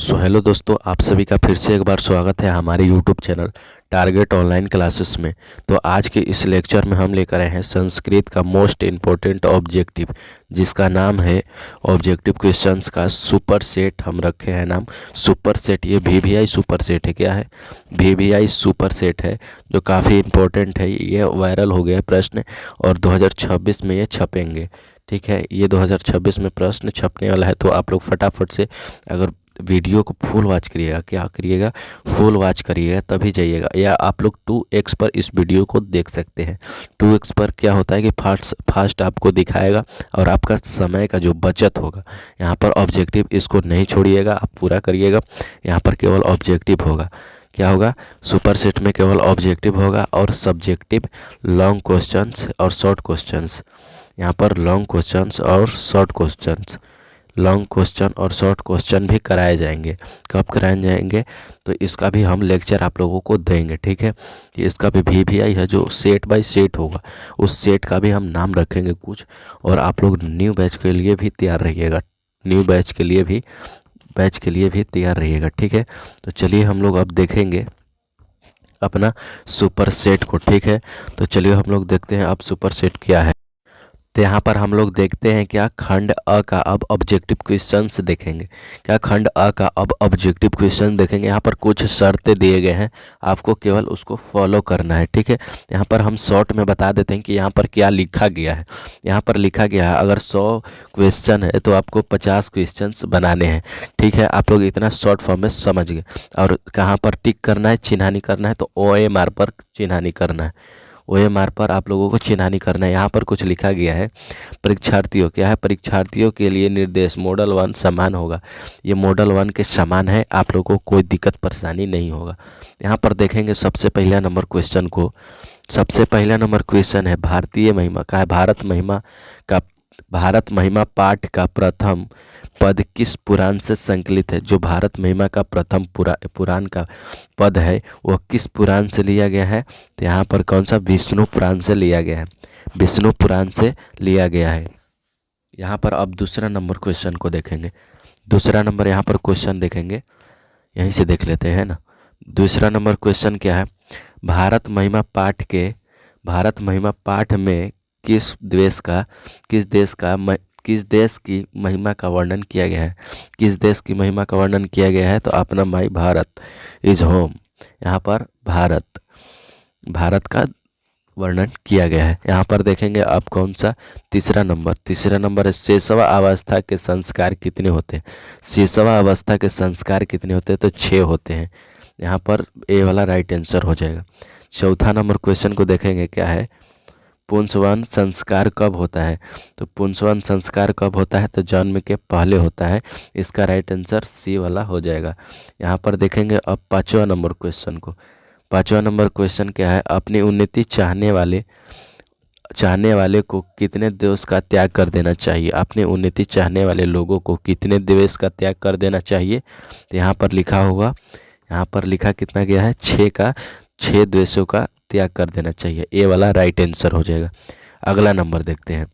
Hello दोस्तों, आप सभी का फिर से एक बार स्वागत है हमारे YouTube channel target online classes में। तो आज के इस लेक्चर में हम लेकर आए हैं संस्कृत का मोस्ट इम्पोर्टेंट ऑब्जेक्टिव, जिसका नाम है ऑब्जेक्टिव क्वेश्चंस का सुपर सेट। हम रखे हैं नाम सुपर सेट। ये वीवीआई सुपर सेट है। क्या है? वीवीआई सुपर सेट है, जो काफ़ी इम्पोर्टेंट है। ये वायरल हो गया है प्रश्न, और 2026 में ये छपेंगे। ठीक है, ये 2026 में प्रश्न छपने वाला है। तो आप लोग फटाफट से अगर वीडियो को फुल वॉच करिएगा, क्या करिएगा, फुल वॉच करिएगा, तभी जाइएगा। या आप लोग 2x पर इस वीडियो को देख सकते हैं। 2x पर क्या होता है कि फास्ट आपको दिखाएगा और आपका समय का जो बचत होगा। यहाँ पर ऑब्जेक्टिव इसको नहीं छोड़िएगा, आप पूरा करिएगा। यहाँ पर केवल ऑब्जेक्टिव होगा। क्या होगा? सुपर सेट में केवल ऑब्जेक्टिव होगा और सब्जेक्टिव, लॉन्ग क्वेश्चंस और शॉर्ट क्वेश्चंस। यहाँ पर लॉन्ग क्वेश्चंस और शॉर्ट क्वेश्चंस, लॉन्ग क्वेश्चन और शॉर्ट क्वेश्चन भी कराए जाएंगे। कब कराए जाएंगे? तो इसका भी हम लेक्चर आप लोगों को देंगे। ठीक है, कि इसका भी वीवीआई है जो सेट बाय सेट होगा, उस सेट का भी हम नाम रखेंगे कुछ। और आप लोग न्यू बैच के लिए भी तैयार रहिएगा, न्यू बैच के लिए भी तैयार रहिएगा। ठीक है, तो चलिए हम लोग अब देखेंगे अपना सुपर सेट को। ठीक है, तो चलिए हम लोग देखते हैं अब सुपर सेट क्या है। तो यहाँ पर हम लोग देखते हैं क्या, खंड अ का अब ऑब्जेक्टिव क्वेश्चंस देखेंगे। क्या खंड अ का अब ऑब्जेक्टिव क्वेश्चन देखेंगे। यहाँ पर कुछ शर्तें दिए गए हैं, आपको केवल उसको फॉलो करना है। ठीक है, यहाँ पर हम शॉर्ट में बता देते हैं कि यहाँ पर क्या लिखा गया है। यहाँ पर लिखा गया है अगर 100 क्वेश्चन है तो आपको 50 क्वेश्चंस बनाने हैं। ठीक है, आप लोग इतना शॉर्ट फॉर्म में समझ गए। और कहाँ पर टिक करना है, चिन्हानी करना है, तो OMR पर चिन्हानी करना है। OMR पर आप लोगों को चिन्हानी करना है। यहाँ पर कुछ लिखा गया है परीक्षार्थियों। क्या है? परीक्षार्थियों के लिए निर्देश मॉडल 1 समान होगा। ये मॉडल 1 के समान है, आप लोगों को कोई दिक्कत परेशानी नहीं होगा। यहाँ पर देखेंगे सबसे पहला नंबर क्वेश्चन को। सबसे पहला नंबर क्वेश्चन है भारतीय महिमा का है, भारत महिमा पाठ का प्रथम पद किस पुराण से संकलित है। जो भारत महिमा का प्रथम पुराण का पद है वह किस पुराण से लिया गया है? तो यहाँ पर कौन सा? विष्णु पुराण से लिया गया है, विष्णु पुराण से लिया गया है। यहाँ पर अब दूसरा नंबर क्वेश्चन को देखेंगे। दूसरा नंबर यहाँ पर क्वेश्चन देखेंगे, यहीं से देख लेते हैं ना। दूसरा नंबर क्वेश्चन क्या है? भारत महिमा पाठ में किस देश की महिमा का वर्णन किया गया है? किस देश की महिमा का वर्णन किया गया है? तो अपना माई भारत इज होम। यहाँ पर भारत का वर्णन किया गया है। यहाँ पर देखेंगे अब कौन सा? तीसरा नंबर है शेषवा अवस्था के संस्कार कितने होते हैं। शेषवा अवस्था के संस्कार कितने होते हैं? तो 6 होते हैं। यहाँ पर ए वाला राइट आंसर हो जाएगा। चौथा नंबर क्वेश्चन को देखेंगे, क्या है? पुंसवन संस्कार कब होता है? तो पुंसवन संस्कार कब होता है? तो जन्म के पहले होता है। इसका राइट आंसर सी वाला हो जाएगा। यहाँ पर देखेंगे अब पांचवा नंबर क्वेश्चन को। पांचवा नंबर क्वेश्चन क्या है? अपनी उन्नति चाहने वाले को कितने द्वेष का त्याग कर देना चाहिए? अपनी उन्नति चाहने वाले लोगों को कितने द्वेष का त्याग कर देना चाहिए? तो यहाँ पर लिखा होगा, यहाँ पर लिखा कितना गया है? 6 द्वेषों का त्याग कर देना चाहिए। ए वाला राइट आंसर हो जाएगा। अगला नंबर देखते हैं।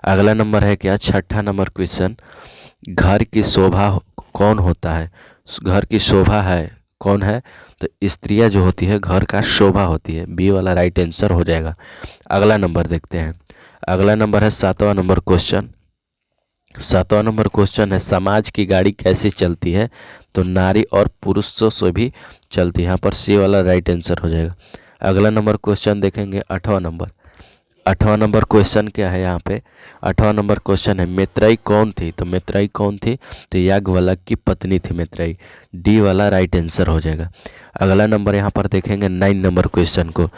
अगला नंबर है क्या? छठा नंबर क्वेश्चन, घर की शोभा कौन होता है? घर की शोभा है कौन है? तो स्त्रियां जो होती है घर का शोभा होती है। बी वाला राइट आंसर हो जाएगा। अगला नंबर देखते हैं। अगला नंबर है सातवां नंबर क्वेश्चन। सातवां नंबर क्वेश्चन है समाज की गाड़ी कैसे चलती है? तो नारी और पुरुषों से भी चलती है। यहाँ पर सी वाला राइट आंसर हो जाएगा। अगला नंबर क्वेश्चन देखेंगे, आठवां नंबर क्वेश्चन क्या है? यहाँ पे आठवां नंबर क्वेश्चन है मैत्रेयी कौन थी? तो मैत्रेयी कौन थी? तो याज्ञवल्क्य की पत्नी थी मैत्रेयी। डी वाला राइट आंसर हो जाएगा। अगला नंबर यहाँ पर देखेंगे 9 नंबर क्वेश्चन को।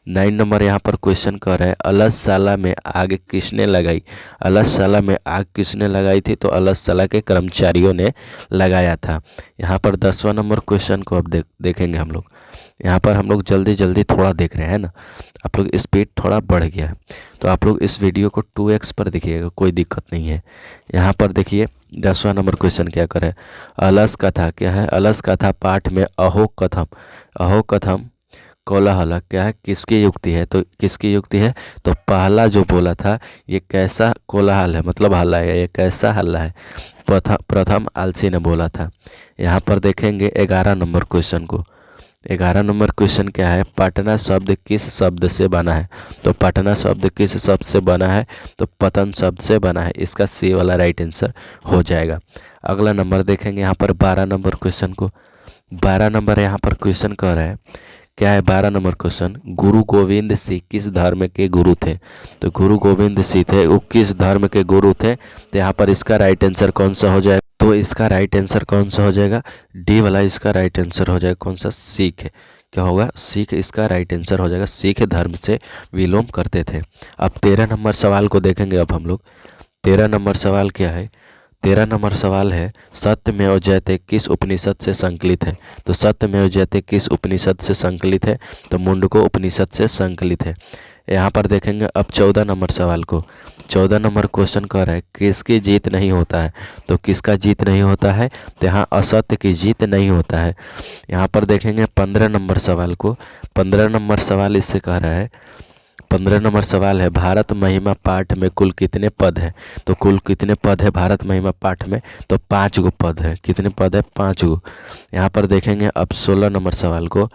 9 नंबर यहाँ पर क्वेश्चन कर रहा है अलसशाला में आग किसने लगाई? अलसशाला में आग किसने लगाई थी? तो अलसशाला के कर्मचारियों ने लगाया था। यहाँ पर 10वां नंबर क्वेश्चन को अब देखेंगे हम लोग। यहाँ पर हम लोग जल्दी जल्दी थोड़ा देख रहे हैं ना, आप लोग स्पीड थोड़ा बढ़ गया है, तो आप लोग इस वीडियो को 2x पर देखिएगा, कोई दिक्कत नहीं है। यहाँ पर देखिए 10वां नंबर क्वेश्चन क्या करे? अलस कथा क्या है? अलस कथा पाठ में अहो कथम कोलाहल क्या है? किसकी युक्ति है? तो किसकी युक्ति है? तो पहला जो बोला था ये कैसा कोलाहल है, मतलब हल्ला है, ये कैसा हल्ला है? प्रथम आलसी ने बोला था। यहाँ पर देखेंगे 11 नंबर क्वेश्चन को। 11 नंबर क्वेश्चन क्या है, पटना शब्द किस शब्द से बना है। तो पटना शब्द किस शब्द से बना है, तो पतन शब्द से बना है। इसका सी वाला राइट आंसर हो जाएगा। अगला नंबर देखेंगे यहाँ पर 12 नंबर क्वेश्चन को। 12 नंबर यहाँ पर क्वेश्चन कह रहा है, क्या है 12 नंबर क्वेश्चन, गुरु गोविंद सिंह किस धर्म के गुरु थे। तो गुरु गोविंद सिंह थे, वो किस धर्म के गुरु थे। तो यहाँ पर इसका राइट आंसर कौन सा हो जाएगा, तो इसका राइट आंसर कौन सा हो जाएगा, डी वाला इसका राइट आंसर हो जाएगा। कौन सा, सिख। क्या होगा, सिख इसका राइट आंसर हो जाएगा। सिख धर्म से विलोम करते थे। अब 13 नंबर सवाल को देखेंगे। अब हम लोग 13 नंबर सवाल क्या है, 13 नंबर सवाल है, सत्यमेव जयते किस उपनिषद से संकलित है। तो सत्यमेव जयते किस उपनिषद से संकलित है, तो मुंडको उपनिषद से संकलित है। यहाँ पर देखेंगे अब 14 नंबर सवाल को। 14 नंबर क्वेश्चन कह रहा है, किसकी जीत नहीं होता है। तो किसका जीत नहीं होता है, तो यहाँ असत्य की जीत नहीं होता है। यहाँ पर देखेंगे 15 नंबर सवाल को। 15 नंबर सवाल इससे कह रहा है, 15 नंबर सवाल है, भारत महिमा पाठ में कुल कितने पद है। तो कुल कितने पद है भारत महिमा पाठ में, तो 5 गो पद है। कितने पद है, 5 गो। यहाँ पर देखेंगे अब 16 नंबर सवाल को,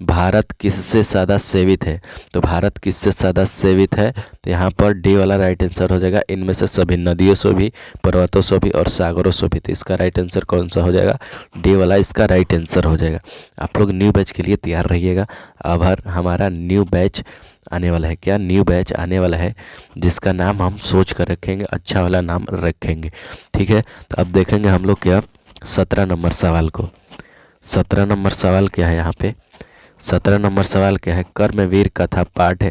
भारत किससे ज़्यादा सेवित है। तो भारत किससे ज़्यादा सेवित है, तो यहाँ पर डी वाला राइट आंसर हो जाएगा। इनमें से सभी नदियों से भी, पर्वतों से भी और सागरों से भी। तो इसका राइट आंसर कौन सा हो जाएगा, डी वाला इसका राइट आंसर हो जाएगा। आप लोग न्यू बैच के लिए तैयार रहिएगा। अब हमारा न्यू बैच आने वाला है। क्या, न्यू बैच आने वाला है, जिसका नाम हम सोच कर रखेंगे, अच्छा वाला नाम रखेंगे। ठीक है, तो अब देखेंगे हम लोग क्या 17 नंबर सवाल को। 17 नंबर सवाल क्या है यहाँ पे, 17 नंबर सवाल क्या है, कर्मवीर कथा पाठ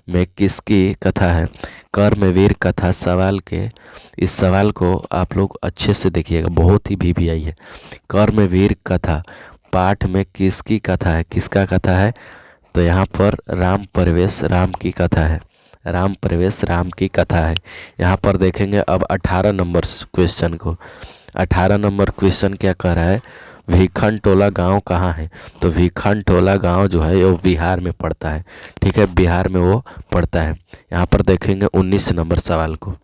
में किसकी कथा है। कर्मवीर कथा सवाल के, इस सवाल को आप लोग अच्छे से देखिएगा, बहुत ही VVI है। कर्मवीर कथा पाठ में किसकी कथा है, किसका कथा है। तो यहाँ पर राम प्रवेश राम की कथा है। राम प्रवेश राम की कथा है। यहाँ पर देखेंगे अब 18 नंबर क्वेश्चन को। 18 नंबर क्वेश्चन क्या कह रहा है, भिखन टोला गांव कहाँ है। तो भिखन टोला गांव जो है वो बिहार में पड़ता है। ठीक है, बिहार में वो पड़ता है। यहाँ पर देखेंगे 19 नंबर सवाल को।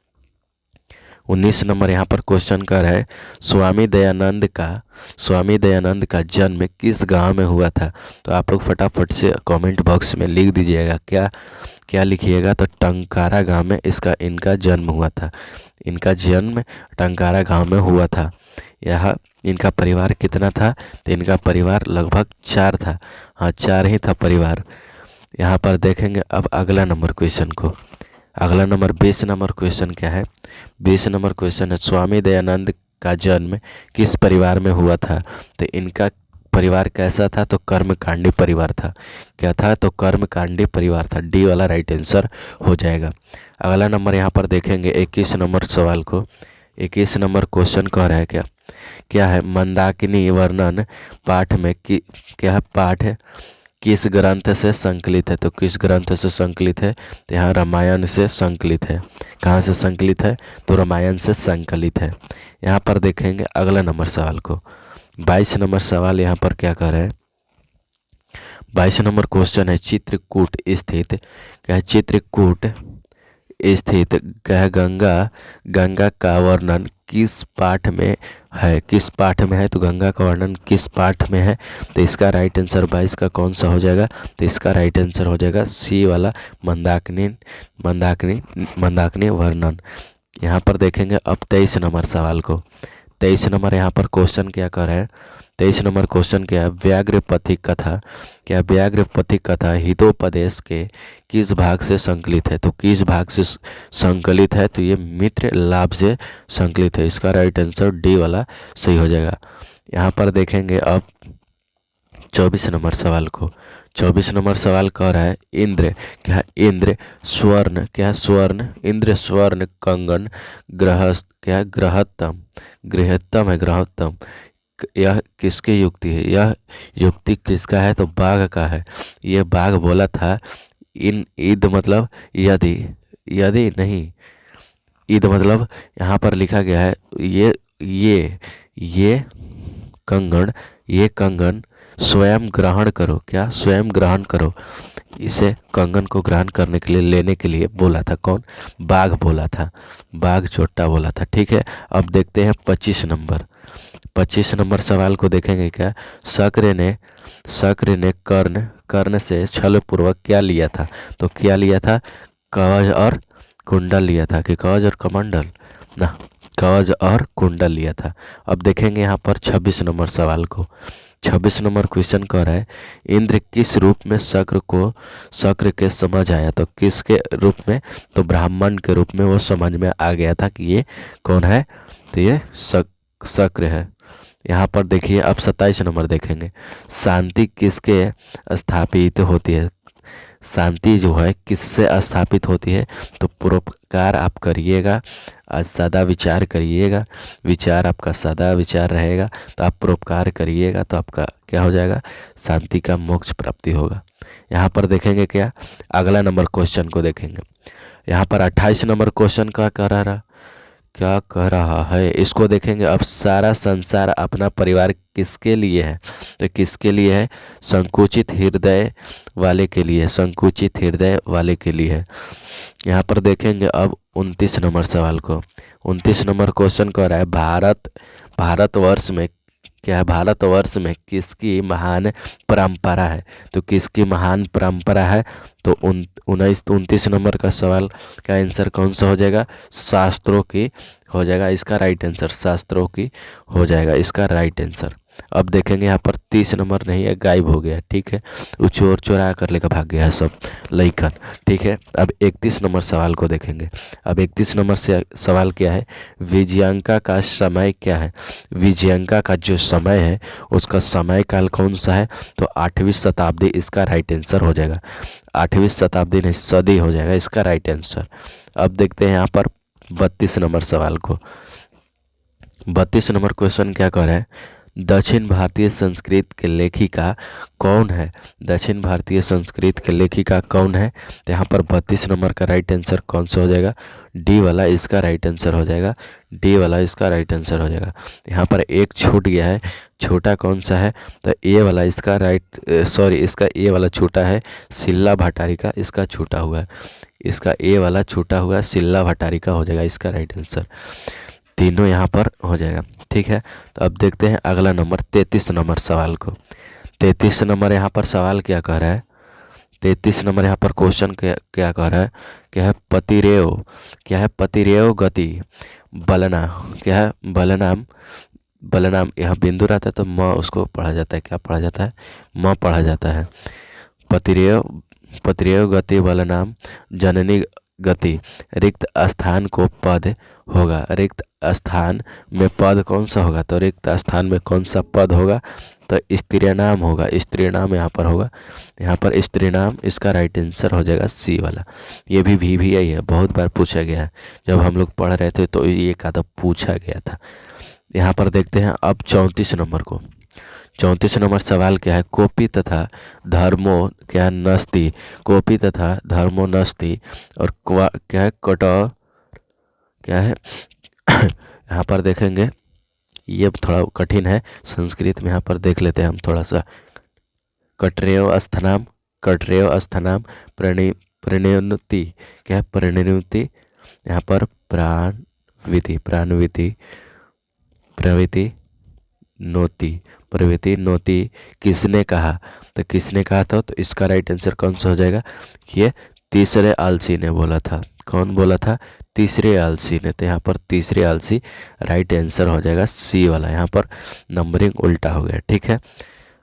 19 नंबर यहाँ पर क्वेश्चन कर है, स्वामी दयानंद का जन्म किस गांव में हुआ था। तो आप लोग फटाफट से कमेंट बॉक्स में लिख दीजिएगा, क्या क्या लिखिएगा, तो टंकारा गांव में इनका जन्म हुआ था। इनका जन्म टंकारा गांव में हुआ था। यह इनका परिवार कितना था, तो इनका परिवार लगभग 4 था। हाँ, 4 ही था परिवार। यहाँ पर देखेंगे अब अगला नंबर क्वेश्चन को। अगला नंबर 20 नंबर क्वेश्चन क्या है, 20 नंबर क्वेश्चन है, स्वामी दयानंद का जन्म किस परिवार में हुआ था। तो इनका परिवार कैसा था, तो कर्मकांडी परिवार था। क्या था, तो कर्मकांडी परिवार था। डी वाला राइट आंसर हो जाएगा। अगला नंबर यहाँ पर देखेंगे 21 नंबर सवाल को। 21 नंबर क्वेश्चन कह रहा है, क्या है, मंदाकिनी वर्णन पाठ में क्या है, पाठ है किस ग्रंथ से संकलित है। तो किस ग्रंथ से संकलित है, तो यहाँ रामायण से संकलित है। कहाँ से संकलित है, तो रामायण से संकलित है। यहाँ पर देखेंगे अगला नंबर सवाल को। 22 नंबर सवाल यहाँ पर क्या कर रहे हैं, 22 नंबर क्वेश्चन है, चित्रकूट स्थित, क्या है, चित्रकूट स्थित क्या है, गंगा का वर्णन किस पाठ में है। किस पाठ में है, तो गंगा का वर्णन किस पाठ में है। तो इसका राइट आंसर 22 का कौन सा हो जाएगा, तो इसका राइट आंसर हो जाएगा सी वाला, मंदाकिनी वर्णन। यहाँ पर देखेंगे अब 23 नंबर सवाल को। 23 नंबर यहाँ पर क्वेश्चन क्या कर रहा है, 23 नंबर क्वेश्चन क्या है, व्याघ्रपथिक कथा, क्या व्याघ्रपथिक कथा हितोपदेश के किस भाग से संकलित है। तो किस भाग से संकलित है, तो ये मित्र लाभ से संकलित है। इसका राइट आंसर डी वाला सही हो जाएगा। यहाँ पर देखेंगे अब 24 नंबर सवाल को। 24 नंबर सवाल कह रहा है, इंद्र क्या है, इंद्र स्वर्ण क्या है, स्वर्ण, इंद्र स्वर्ण कंगन गृहत्तम है, गृहत्तम। यह किसकी युक्ति है, यह युक्ति किसका है, तो बाघ का है। यह बाघ बोला था, ईद मतलब यदि नहीं, ईद मतलब यहाँ पर लिखा गया है, ये कंगन स्वयं ग्रहण करो। क्या, स्वयं ग्रहण करो। इसे कंगन को ग्रहण करने के लिए लेने के लिए बोला था कौन? बाघ बोला था, बाघ चोट्टा बोला था। ठीक है, अब देखते हैं 25 नंबर सवाल को देखेंगे क्या। शक्र ने कर्ण से छलपूर्वक क्या लिया था? तो क्या लिया था? कवच और कुंडल लिया था कि कवच और कमंडल ना, कवच और कुंडल लिया था। अब देखेंगे यहाँ पर 26 नंबर सवाल को। 26 नंबर क्वेश्चन कह रहा है इंद्र किस रूप में शक्र के समझ आया? तो किसके रूप में? तो ब्राह्मण के रूप में वो समझ में आ गया था कि ये कौन है? तो ये शक्र है। यहाँ पर देखिए अब 27 नंबर देखेंगे, शांति किसके स्थापित होती है? शांति जो है किससे स्थापित होती है? तो परोपकार आप करिएगा, सदा विचार करिएगा, विचार आपका सदा विचार रहेगा, तो आप परोपकार करिएगा तो आपका क्या हो जाएगा? शांति का मोक्ष प्राप्ति होगा। यहाँ पर देखेंगे क्या, अगला नंबर क्वेश्चन को देखेंगे। यहाँ पर 28 नंबर क्वेश्चन क्या कह रहा है इसको देखेंगे। अब सारा संसार अपना परिवार किसके लिए है? तो किसके लिए है? संकुचित हृदय वाले के लिए, संकुचित हृदय वाले के लिए है। यहाँ पर देखेंगे अब 29 नंबर सवाल को। 29 नंबर क्वेश्चन कह रहा है भारतवर्ष में क्या है? भारतवर्ष में किसकी महान परंपरा है? तो किसकी महान परंपरा है? तो 29 नंबर का सवाल का आंसर कौन सा हो जाएगा? शास्त्रों की हो जाएगा इसका राइट आंसर, शास्त्रों की हो जाएगा इसका राइट आंसर। अब देखेंगे यहाँ पर 30 नंबर नहीं है, गायब हो गया। ठीक है, वो चोर चोरा कर लेकर भाग गया है सब लइकन। ठीक है, अब 31 नंबर सवाल को देखेंगे। अब 31 नंबर से सवाल क्या है? विजयांका का समय क्या है? विजयांका का जो समय है उसका समय काल कौन सा है? तो 8वीं शताब्दी इसका राइट आंसर हो जाएगा। 8वीं शताब्दी नहीं, सदी हो जाएगा इसका राइट आंसर। अब देखते हैं यहाँ पर 32 नंबर सवाल को। 32 नंबर क्वेश्चन क्या कह रहा है? दक्षिण भारतीय संस्कृत के लेखिका कौन है? दक्षिण भारतीय संस्कृत के लेखिका कौन है? तो यहाँ पर 32 नंबर का राइट आंसर कौन सा हो जाएगा? डी वाला इसका राइट आंसर हो जाएगा, डी वाला इसका राइट आंसर हो जाएगा। यहाँ पर एक छूट गया है, छोटा कौन सा है? तो ए वाला इसका इसका ए वाला छूटा है, सिल्ला भट्टारी का इसका छूटा हुआ है, इसका ए वाला छूटा हुआ सिल्ला भट्टारी का हो जाएगा इसका राइट आंसर। तीनों यहाँ पर हो जाएगा। ठीक है, तो अब देखते हैं अगला नंबर 33 नंबर सवाल को। 33 नंबर यहाँ पर सवाल क्या कह रहा है? 33 नंबर यहाँ पर क्वेश्चन क्या कह रहा है? क्या है? पतिरेव, क्या है? पतिरेव गति बलना, क्या है? बलनाम यहाँ बिंदु रहता है तो म उसको पढ़ा जाता है, क्या पढ़ा जाता है? म पढ़ा जाता है। पतिरेव गति बलनाम जननी गति, रिक्त स्थान को पद होगा। रिक्त स्थान में पद कौन सा होगा? तो रिक्त स्थान में कौन सा पद होगा? तो स्त्री नाम होगा, स्त्री नाम यहाँ पर होगा, यहाँ पर स्त्री नाम इसका राइट आंसर हो जाएगा सी वाला। ये भी यही है, बहुत बार पूछा गया है, जब हम लोग पढ़ रहे थे तो ये कदम पूछा गया था। यहाँ पर देखते हैं अब 34 नंबर को। 34 नंबर सवाल क्या है? कोपी तथा धर्मो क्या नस्ती, कोपी तथा धर्मो नस्ती और क्या है? कटो क्या है? यहाँ पर देखेंगे, ये थोड़ा कठिन है संस्कृत में, यहाँ पर देख लेते हैं हम थोड़ा सा। कटरेव अस्थानाम प्रणयनुति, क्या है? प्रणयनुति, यहाँ पर प्रवृत्ति नोति किसने कहा? तो किसने कहा था? तो इसका राइट आंसर कौन सा हो जाएगा? ये तीसरे आलसी ने बोला था। कौन बोला था? तीसरे आलसी ने। तो यहाँ पर तीसरे आलसी राइट आंसर हो जाएगा सी वाला, यहाँ पर नंबरिंग उल्टा हो गया। ठीक है,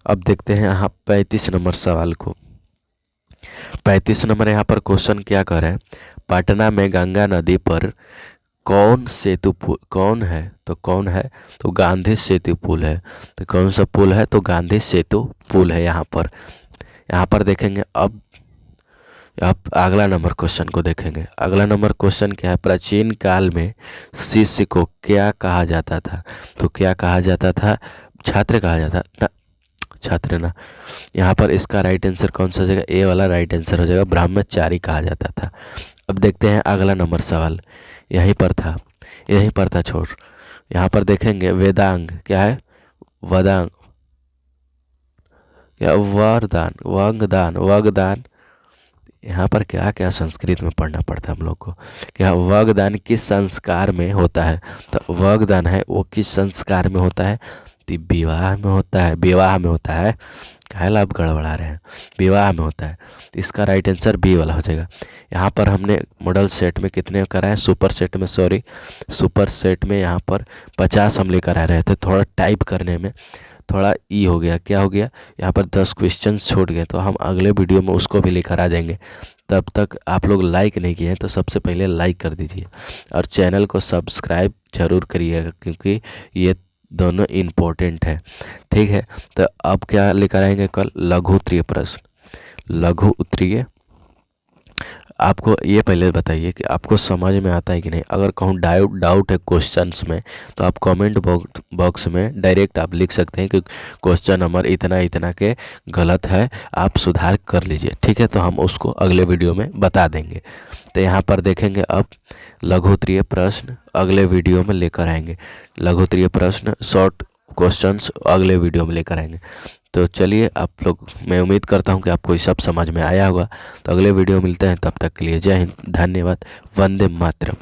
अब देखते हैं यहाँ 35 नंबर सवाल को। 35 नंबर यहाँ पर क्वेश्चन क्या कर रहा है? पटना में गंगा नदी पर कौन है? तो कौन है? तो गांधी सेतु पुल है। तो कौन सा पुल है? तो गांधी सेतु पुल है। यहाँ पर देखेंगे अब आप अगला नंबर क्वेश्चन को देखेंगे। अगला नंबर क्वेश्चन क्या है? प्राचीन काल में शिष्य को क्या कहा जाता था? तो क्या कहा जाता था? छात्र कहा जाता ना, छात्र ना। यहाँ पर इसका राइट आंसर कौन सा हो जाएगा? ए वाला राइट आंसर हो जाएगा, ब्रह्मचारी कहा जाता था। अब देखते हैं अगला नंबर सवाल, यहीं पर था छोड़। यहाँ पर देखेंगे वेदांग क्या है? वदांग क्या? वरदान, वाग्दान यहाँ पर क्या क्या संस्कृत में पढ़ना पड़ता है हम लोग को। क्या वागदान किस संस्कार में होता है, तो वागदान है वो किस संस्कार में होता है, तो विवाह में होता है, विवाह में होता है। काहे आप गड़बड़ा रहे हैं, विवाह में होता है। तो इसका राइट आंसर बी वाला हो जाएगा। यहाँ पर हमने मॉडल सेट में कितने करा है, सुपर सेट में, सॉरी सुपर सेट में यहाँ पर 50 हम लेकर आ रहे थे। थोड़ा टाइप करने में थोड़ा ई हो गया, क्या हो गया, यहाँ पर 10 क्वेश्चन छूट गए। तो हम अगले वीडियो में उसको भी लेकर आ जाएंगे। तब तक आप लोग लाइक नहीं किए हैं तो सबसे पहले लाइक कर दीजिए और चैनल को सब्सक्राइब जरूर करिएगा, क्योंकि ये दोनों इम्पोर्टेंट है। ठीक है, तो अब क्या लेकर आएंगे कल, लघु उत्तरीय प्रश्न। लघु उत्तरीय, आपको ये पहले बताइए कि आपको समझ में आता है कि नहीं। अगर कहूँ डाउट है क्वेश्चंस में, तो आप कमेंट बॉक्स में डायरेक्ट आप लिख सकते हैं कि क्वेश्चन नंबर इतना इतना के गलत है, आप सुधार कर लीजिए। ठीक है, तो हम उसको अगले वीडियो में बता देंगे। तो यहाँ पर देखेंगे अब लघु उत्तरीय प्रश्न अगले वीडियो में लेकर आएंगे। लघु उत्तरीय प्रश्न शॉर्ट क्वेश्चंस अगले वीडियो में लेकर आएंगे। तो चलिए आप लोग, मैं उम्मीद करता हूँ कि आपको ये सब समझ में आया होगा। तो अगले वीडियो मिलते हैं, तब तक के लिए जय हिंद, धन्यवाद, वंदे मातरम।